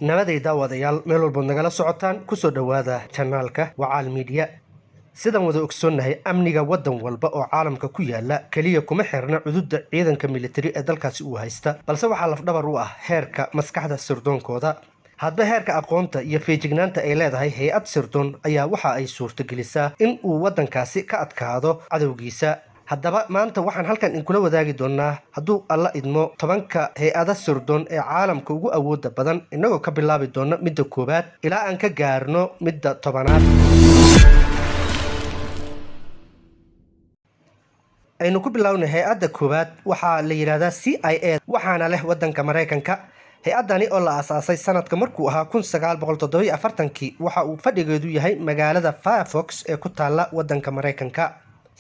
nabadayda wadayaal meel walba nagala socotaan ku soo dhawaada channelka Wacal Media. Sidan wada ogsoonnahay amniga wadan walba oo caalamka ku yaala kaliya kuma xirna xuduudda ciidanka military ee dalkaasi uu haysta, balse waxaa lafdhabar u ah heerka maskaxda sirdoonkooda. hadba heerka aqoonta iyo feejignaanta ay leedahay hay'ad sirdoon ayaa waxa ay suurtagelisaa in uu wadankaasi ka adkaado cadowgiisa. haddaba maanta waxaan halkan inkula wadaagi doonaa hadduu alla idmo 10 hay-ada sirdoon ee caalamka ugu awooda badan, inagoo ka bilaabi doona midda koobaad ilaa aan ka gaarno midda 10aad. aynu ku bilaabnay hay-adda koobaad waxaa la yiraahdaa CIA, waxaana leh wadanka Mareykanka. hay-adani oo la aasaasay sanadka markuu ahaa 1947 waxa uu fadhigeedu yahay magaalada Fairfax ee ku taala wadanka Mareykanka.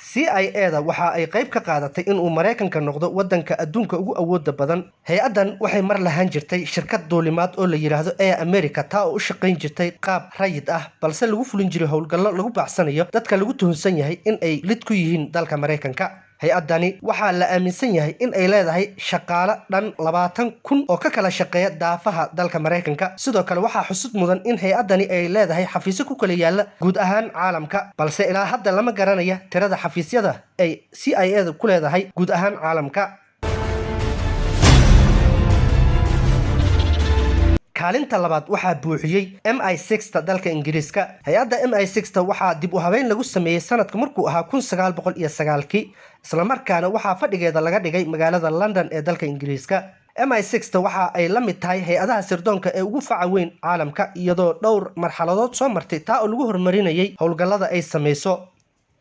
CIA-da waxa ay qayb ka qaadatay in uu Mareykanka noqdo wadanka adduunka ugu awooda badan. hay-adan waxay mar lahaan jirtay shirkad duulimaad oo la yiraahdo Air America, taa oo u shaqayn jirtay qaab rayid ah, balse lagu fulin jiray howlgallo lagu baacsanayo dadka lagu tuhunsan yahay in ay lid ku yihiin dalka Mareykanka. hay-adani waxaa la aaminsan yahay in ay leedahay shaqaale dhan 20,000 oo ka kala shaqeeya daafaha dalka Mareykanka. sidoo kale waxaa xusud mudan in hay-adani ay leedahay xafiisyo ku kala yaala guud ahaan caalamka, balse ilaa hadda lama garanaya tirada xafiisyada ay CIA-da ku leedahay guud ahaan caalamka. kaalinta labaad waxaa buuxiyey MI6 dalka Ingiriiska. hay-adda MI6 waxaa dib u habeyn lagu sameeyay sanadka markuu ahaa 1909 isla markaana waxaa fadhigeeda laga dhigay magaalada London ee dalka Ingiriiska. MI6 waxa ay la mid tahay hay-adaha sirdoonka ee ugu faca weyn caalamka, iyadoo dhowr marxaladood soo martay taa oo lagu horumarinayay howlgallada ay sameyso.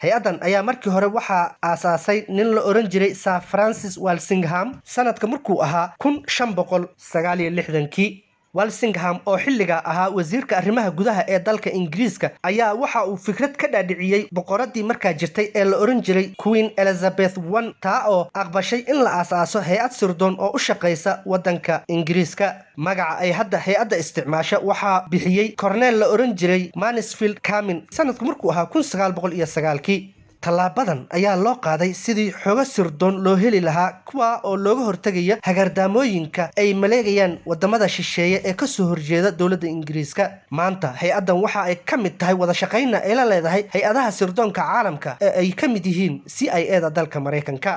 hay-adan ayaa markii hore waxaa aasaasay nin la oran jiray Sir Francis Walsingham sanadka markuu ahaa 1569. Walsingham oo xilliga ahaa wasiirka arrimaha gudaha ee dalka Ingiriiska ayaa waxa uu fikrad ka dhaadhiciyay boqoradii markaa jirtay ee la oran jiray Queen Elizabeth I, taa oo aqbashay in la aasaaso hay-ad sirdoon oo u shaqeysa wadanka Ingiriiska. magaca ay hadda hay-adda isticmaasho waxaa bixiyay Cornell la oran jiray Mansfield Cumming sanadka markuu ahaa 1909. tallaabadan ayaa loo qaaday sidii xogo sirdoon loo heli lahaa, kuwa oo looga hortagaya hagardaamooyinka ay maleegayaan wadamada shisheeye ee ka soo horjeeda dowladda Ingiriiska. maanta hay-adan waxa ay ka mid tahay wada shaqaynna ay la leedahay hay-adaha sirdoonka caalamka ee ay ka mid yihiin CIA-da dalka Mareykanka.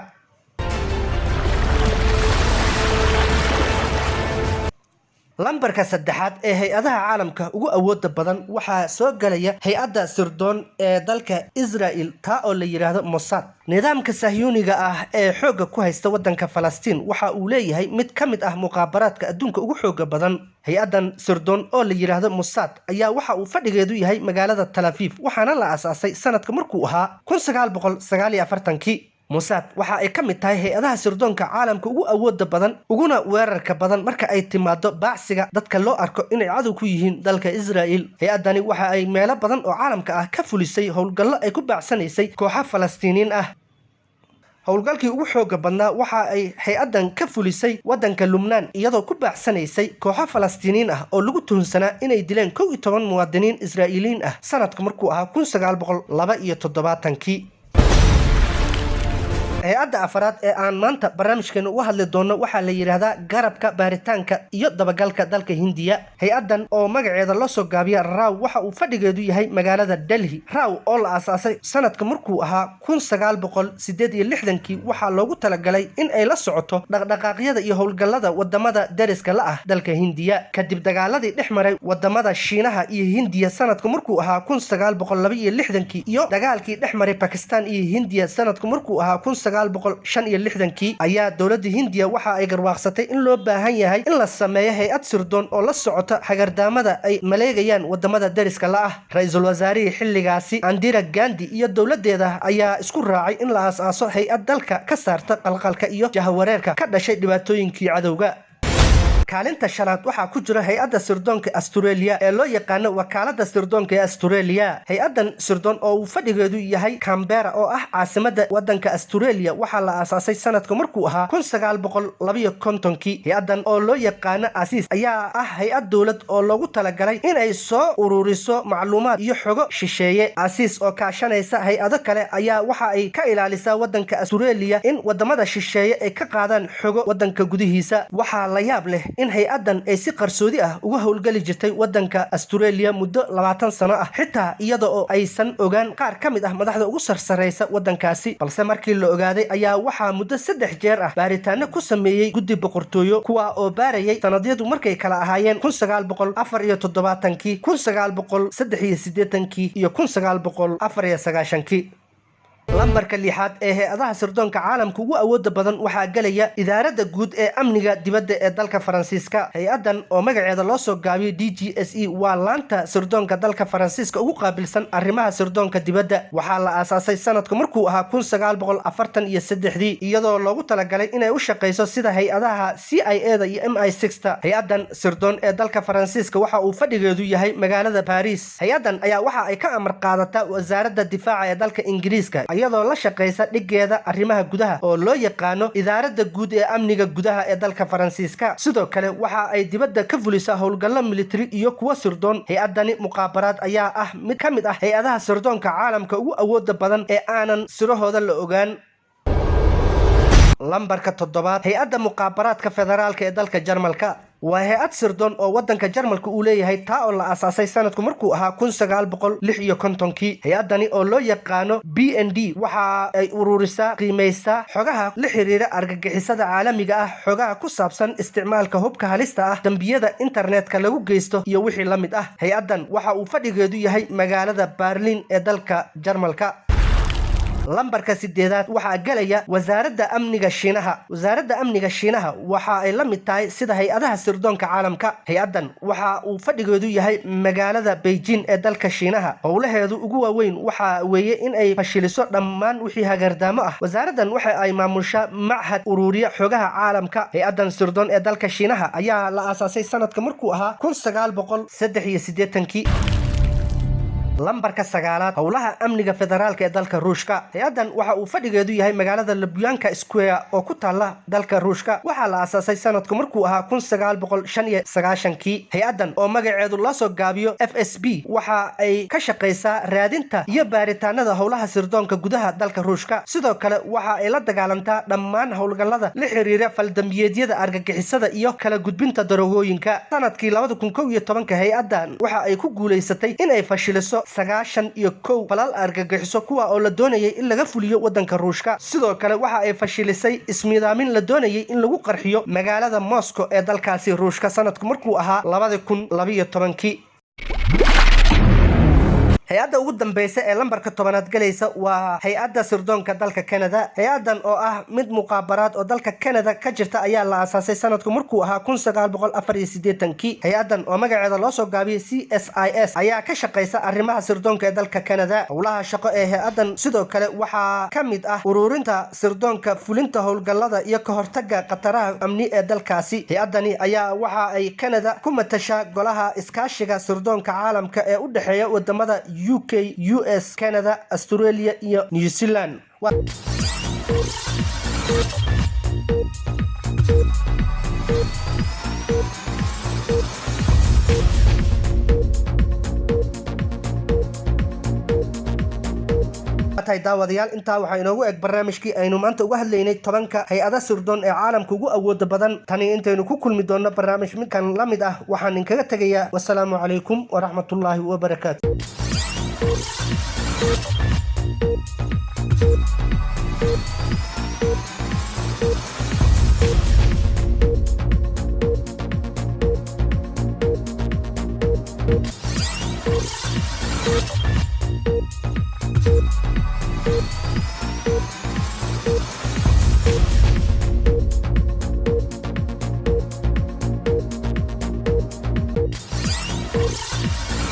lambarka saddexaad ee hay-adaha caalamka ugu awooda badan waxaa soo galaya hay-adda sirdoon ee dalka Israel, taa oo la yiraahdo Mossad. nidaamka sahyuuniga ah ee xooga ku haysta wadanka Falastiin waxa uu leeyahay mid ka mid ah muqaabaraadka adduunka ugu xooga badan. hay-adan sirdoon oo la yiraahdo Mossad ayaa waxa uu fadhigeedu yahay magaalada Tel Aviv, waxaana la aasaasay sanadka markuu ahaa 1949. Mossad waxa ay ka mid tahay hay-adaha sirdoonka caalamka ugu awooda badan uguna weerarka badan marka ay timaado baacsiga dadka loo arko inay cadow ku yihiin dalka Israel. hay-adani waxa ay meelo badan oo caalamka ah ka fulisay howlgallo ay ku baacsanaysay kooxo Falastiiniin ah. howlgalkii ugu xooga badnaa waxa ay hay-adan ka fulisay wadanka Lubnaan, iyadoo ku baacsanaysay kooxo Falastiiniin ah oo lagu tuhunsanaa inay dileen 11 muwaadiniin Israa'iiliin ah sanadka markuu ahaa 1972. hay-adda afraad ee aan maanta barnaamijkeena uga hadli doono waxaa la yiraahdaa garabka baaritaanka iyo dabagalka dalka Hindiya. hay-adan oo magaceeda la soo gaabiya RAW waxa uu fadhigeedu yahay magaalada Delhi. RAW oo la aasaasay sanadka markuu ahaa 1968 waxaa loogu talagalay in ay la socoto dhaqdhaqaaqyada iyo howlgallada wadamada dariska la ah dalka Hindiya. kadib dagaaladii dhex maray wadamada Shiinaha iyo Hindiya sanadka markuu ahaa 1962 iyo dagaalkii dhex maray Pakistan iyo Hindiya sanadka markuu ahaa 1965 ayaa dowladda Hindiya waxa ay garwaaqsatay in loo baahan yahay in la sameeyo hay-ad sirdoon oo la socota hagardaamada ay maleegayaan wadamada dariska la ah. ra-iisul wasaarihii xilligaasi Indira Gandhi iyo dowladeeda ayaa isku raacay in la aasaaso hay-ad dalka ka saarta qalqalka iyo jahawareerka ka dhashay dhibaatooyinkii cadowga. kaalinta shanaad waxaa ku jira hay-adda sirdoonka Australia ee loo yaqaano wakaaladda sirdoonka ee Australia. hay-addan sirdoon oo uu fadhigeedu yahay Canberra oo ah caasimadda waddanka Australia waxaa la aasaasay sanadka markuu ahaa 1952. hay-addan oo loo yaqaano ASIS ayaa ah hay-ad dowlad oo loogu talagalay in ay soo ururiso macluumaad iyo xogo shisheeye. ASIS oo kaashanaysa hay-ado kale ayaa waxa ay ka ilaalisaa waddanka Australia in wadamada shisheeye ay ka qaadaan xogo waddanka gudihiisa. waxaa la yaab leh in hay-addan ay si qarsoodi ah uga howlgali jirtay waddanka Australia muddo 20 sano ah xitaa iyada oo aysan ogaan qaar ka mid ah madaxda ugu sarsareysa waddankaasi. balse markii la ogaaday ayaa waxaa muddo 3 jeer ah baaritaano ku sameeyay guddi boqortooyo kuwa oo baarayay sanadyadu markay kala ahaayeen 1974 1983 iyo 1994. lambarka lixaad ee hay-adaha sirdoonka caalamka ugu awooda badan waxaa galaya idaaradda guud ee amniga dibadda ee dalka Faransiiska. hay-addan oo magaceeda loo soo gaabiyay DGSE waa laanta sirdoonka dalka Faransiiska ugu qaabilsan arrimaha sirdoonka dibadda. waxaa la aasaasay sanadku markuu ahaa 1943 iyadoo loogu talagalay inay u shaqeyso sida hay-adaha CIA-da iyo MI6. hay-addan sirdoon ee dalka Faransiiska waxa uu fadhigeedu yahay magaalada Paris. hay-addan ayaa waxa ay ka amar qaadataa wasaaradda difaaca ee dalka Ingiriiska iyadoo la shaqeysa dhigeeda arrimaha gudaha oo loo yaqaano idaaradda guud ee amniga gudaha ee dalka Faransiiska. sidoo kale waxa ay dibadda ka fulisaa howlgallo military iyo kuwa sirdoon. hay-addani muqaabaraad ayaa ah mid ka mid ah hay-adaha sirdoonka caalamka ugu awooda badan ee aanan sirahooda la ogaan. lambarka 7 hay-adda muqaabaraadka federaalka ee dalka Jarmalka waa hay-ad sirdoon oo waddanka Jarmalka uu leeyahay taa oo la aasaasay sanadku markuu ahaa 1956. hay-addani oo loo yaqaano BND waxa ay ururisaa qiimeysaa xogaha la xiriira argagixisada caalamiga ah, xogaha ku saabsan isticmaalka hubka halista ah, dambiyada internetka lagu geysto iyo wixii la mid ah. hay-addan waxa uu fadhigeedu yahay magaalada Berlin ee dalka Jarmalka. lambarka 8 waxaa galaya wasaaradda amniga Shiinaha. wasaaradda amniga Shiinaha waxa ay la mid tahay sida hay-adaha sirdoonka caalamka. hay-addan waxa uu fadhigeedu yahay magaalada Beijing ee dalka Shiinaha. howlaheedu ugu waaweyn waxa weeye in ay fashiliso dhammaan wixii hagardaamo ah. wasaaraddan waxa ay maamushaa machad ururiya xogaha caalamka. hay-addan sirdoon ee dalka Shiinaha ayaa la aasaasay sanadka markuu ahaa 1983. lambarka 9 howlaha amniga federaalka ee dalka Ruushka. hay-addan waxa uu fadhigeedu yahay magaalada Lubyanka Square oo ku taala dalka Ruushka. waxaa la aasaasay sanadku markuu ahaa 1995. hay-addan oo magaceedu la soo gaabiyo FSB waxa ay ka shaqeysaa raadinta iyo baaritaanada howlaha sirdoonka gudaha dalka Ruushka. sidoo kale waxa ay la dagaalantaa dhammaan howlgallada la xiriira faldambiyeedyada argagixisada iyo kala gudbinta darogooyinka. sanadkii 2011 hay-addan waxa ay ku guuleysatay in ay fashiliso 91 falal argagixiso kuwa oo la doonayay in laga fuliyo waddanka Ruushka. sidoo kale waxa ay fashilisay ismiidaamin la doonayay in lagu qarxiyo magaalada Moscow ee dalkaasi Ruushka sanadku markuu ahaa 2012. hay-adda ugu dambeysa ee lambarka 10 galaysa waa hay-adda sirdoonka dalka Canada. hay-addan oo ah mid muqaabaraad oo dalka Canada ka jirta ayaa la aasaasay sanadku markuu ahaa 1984. hay-addan oo magaceeda loo soo gaabiyay CSIS ayaa ka shaqeysa arrimaha sirdoonka ee dalka Canada. howlaha shaqo ee hay-addan sidoo kale waxaa ka mid ah ururinta sirdoonka, fulinta howlgallada iyo ka hortagga khataraha amni ee dalkaasi. hay-addani ayaa waxa ay Canada ku matashaa golaha iskaashiga sirdoonka caalamka ee u dhaxeeya wadamada UK, US, Canada, Australia iyo New Zealand. daawadayaal intaa waxaa inoogu eg barnaamijkii aynu maanta uga hadlaynay 10 hay-ada sirdoon ee caalamka ugu awooda badan. tani intaynu ku kulmi doonno barnaamij midkan la mid ah waxaan idinkaga tegayaa wassalaamu calaykum waraxmatullaahi wabarakaatu.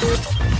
you